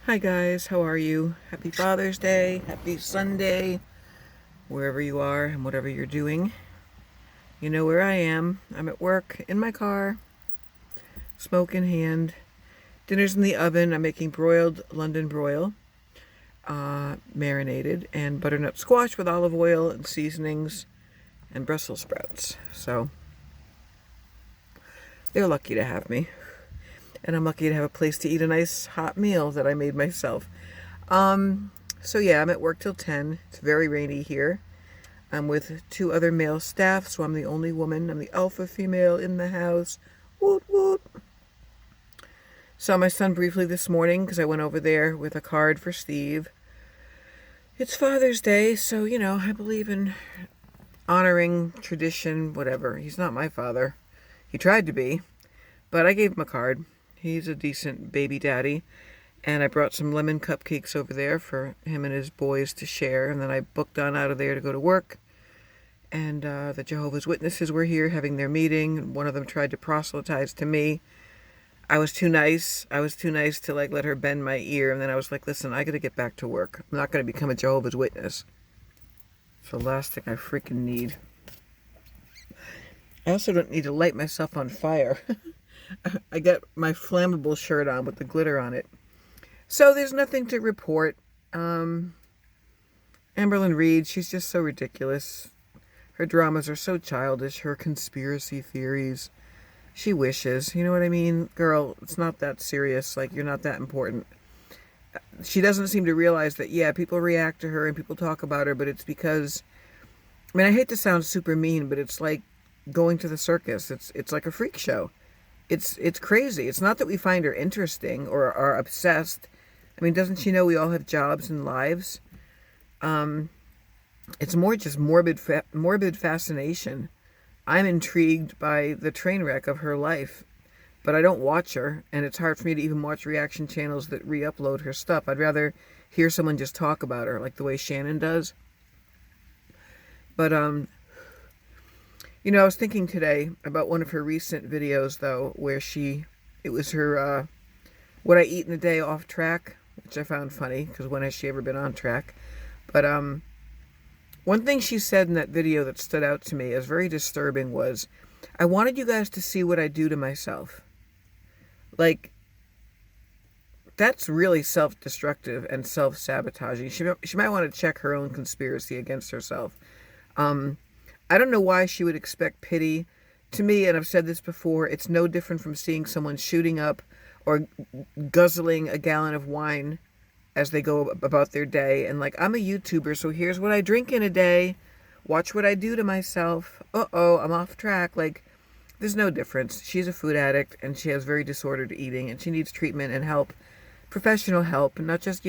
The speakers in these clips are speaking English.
Hi guys, how are you? Happy Father's Day, happy Sunday, wherever you are and whatever you're doing. You know where I am. I'm at work, in my car, smoke in hand. Dinner's in the oven. I'm making broiled London broil, marinated, and butternut squash with olive oil and seasonings and Brussels sprouts. So they're lucky to have me. And I'm lucky to have a place to eat a nice hot meal that I made myself. So yeah, I'm at work till 10. It's very rainy here. I'm with two other male staff, so I'm the only woman. I'm the alpha female in the house. Woot woot. Saw my son briefly this morning because I went over there with a card for Steve. It's Father's Day, so, I believe in honoring tradition, whatever. He's not my father. He tried to be, but I gave him a card. He's a decent baby daddy. And I brought some lemon cupcakes over there for him and his boys to share. And then I booked on out of there to go to work. And the Jehovah's Witnesses were here having their meeting. One of them tried to proselytize to me. I was too nice. I was too nice to let her bend my ear. And then I was like, listen, I got to get back to work. I'm not going to become a Jehovah's Witness. It's the last thing I freaking need. I also don't need to light myself on fire. I got my flammable shirt on with the glitter on it. So there's nothing to report. Amberlyn Reed, she's just so ridiculous. Her dramas are so childish. Her conspiracy theories. She wishes. You know what I mean? Girl, it's not that serious. You're not that important. She doesn't seem to realize that, yeah, people react to her and people talk about her, but it's because... I hate to sound super mean, but it's like going to the circus. It's like a freak show. It's crazy. It's not that we find her interesting or are obsessed. Doesn't she know we all have jobs and lives? It's more just morbid fascination. I'm intrigued by the train wreck of her life, but I don't watch her, and it's hard for me to even watch reaction channels that re-upload her stuff. I'd rather hear someone just talk about her, like the way Shannon does. But, I was thinking today about one of her recent videos, though, where it was her, what I eat in a day off track, which I found funny, because when has she ever been on track? But one thing she said in that video that stood out to me as very disturbing was, I wanted you guys to see what I do to myself. That's really self-destructive and self-sabotaging. She might want to check her own conspiracy against herself. I don't know why she would expect pity. To me, and I've said this before, it's no different from seeing someone shooting up or guzzling a gallon of wine as they go about their day. And I'm a YouTuber, so here's what I drink in a day. Watch what I do to myself. Uh-oh, I'm off track. There's no difference. She's a food addict, and she has very disordered eating, and she needs treatment and help, professional help, and not just,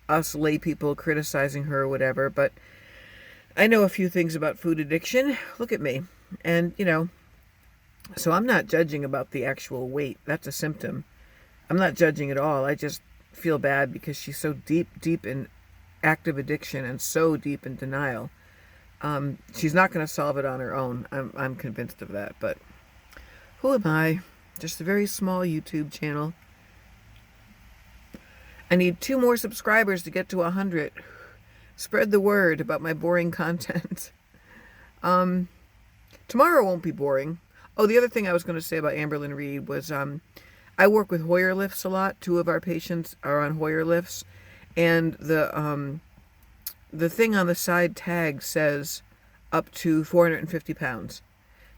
us lay people criticizing her or whatever. But I know a few things about food addiction. Look at me. And, so I'm not judging about the actual weight. That's a symptom. I'm not judging at all. I just feel bad because she's so deep in active addiction and so deep in denial. She's not going to solve it on her own. I'm convinced of that. But who am I? Just a very small YouTube channel. I need 2 more subscribers to get to 100. Spread the word about my boring content. Tomorrow won't be boring. Oh, the other thing I was going to say about Amberlyn Reed was I work with Hoyer lifts a lot. 2 of our patients are on Hoyer lifts. And the thing on the side tag says up to 450 pounds.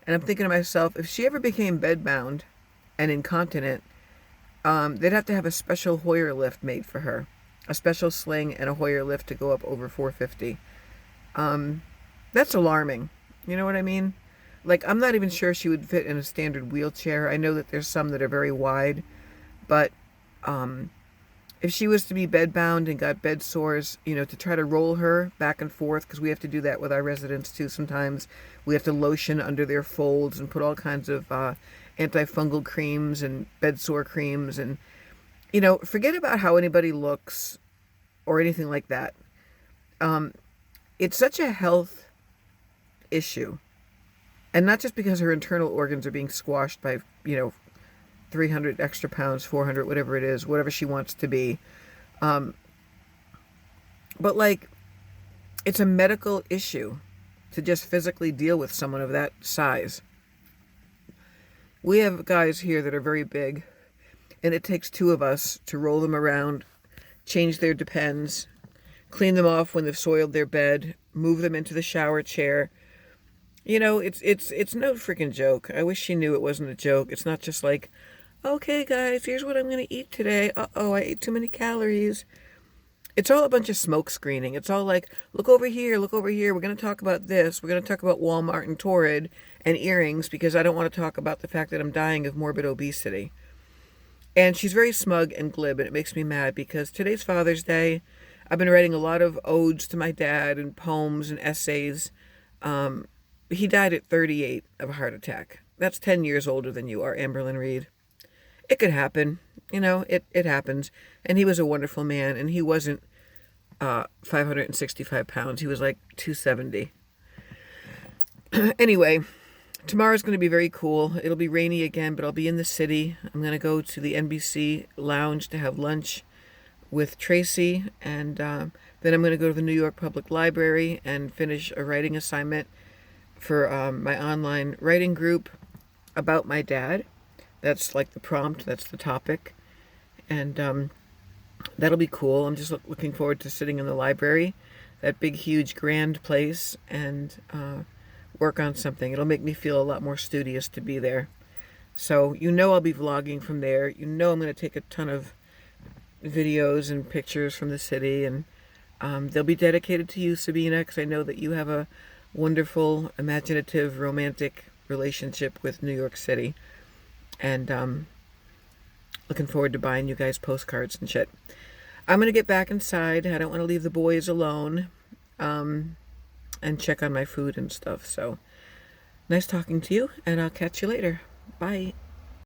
And I'm thinking to myself, if she ever became bedbound and incontinent, they'd have to have a special Hoyer lift made for her. A special sling and a Hoyer lift to go up over 450. That's alarming. You know what I mean? I'm not even sure she would fit in a standard wheelchair. I know that there's some that are very wide, but if she was to be bedbound and got bed sores, to try to roll her back and forth, because we have to do that with our residents too sometimes. We have to lotion under their folds and put all kinds of antifungal creams and bed sore creams. And, forget about how anybody looks or anything like that. It's such a health issue. And not just because her internal organs are being squashed by, 300 extra pounds, 400, whatever it is, whatever she wants to be. But like, it's a medical issue to just physically deal with someone of that size. We have guys here that are very big, and it takes two of us to roll them around, change their Depends, clean them off when they've soiled their bed, move them into the shower chair. You know, it's no freaking joke. I wish she knew it wasn't a joke. It's not just like, okay, guys, here's what I'm going to eat today. Uh-oh, I ate too many calories. It's all a bunch of smoke screening. It's all like, look over here, look over here. We're going to talk about this. We're going to talk about Walmart and Torrid and earrings because I don't want to talk about the fact that I'm dying of morbid obesity. And she's very smug and glib, and it makes me mad because today's Father's Day. I've been writing a lot of odes to my dad and poems and essays. He died at 38 of a heart attack. That's 10 years older than you are, Amberlyn Reed. It could happen. You know, it happens. And he was a wonderful man, and he wasn't 565 pounds. He was like 270. Anyway, tomorrow's going to be very cool. It'll be rainy again, but I'll be in the city. I'm going to go to the NBC lounge to have lunch with Tracy, and then I'm going to go to the New York Public Library and finish a writing assignment for my online writing group about my dad. That's like the prompt, that's the topic, and that'll be cool. I'm just looking forward to sitting in the library, that big, huge, grand place, and work on something. It'll make me feel a lot more studious to be there. So you know I'll be vlogging from there. You know I'm going to take a ton of videos and pictures from the city, and they'll be dedicated to you, Sabina, because I know that you have a wonderful, imaginative, romantic relationship with New York City. And looking forward to buying you guys postcards and shit. I'm going to get back inside. I don't want to leave the boys alone. And check on my food and stuff. So, nice talking to you, and I'll catch you later. Bye.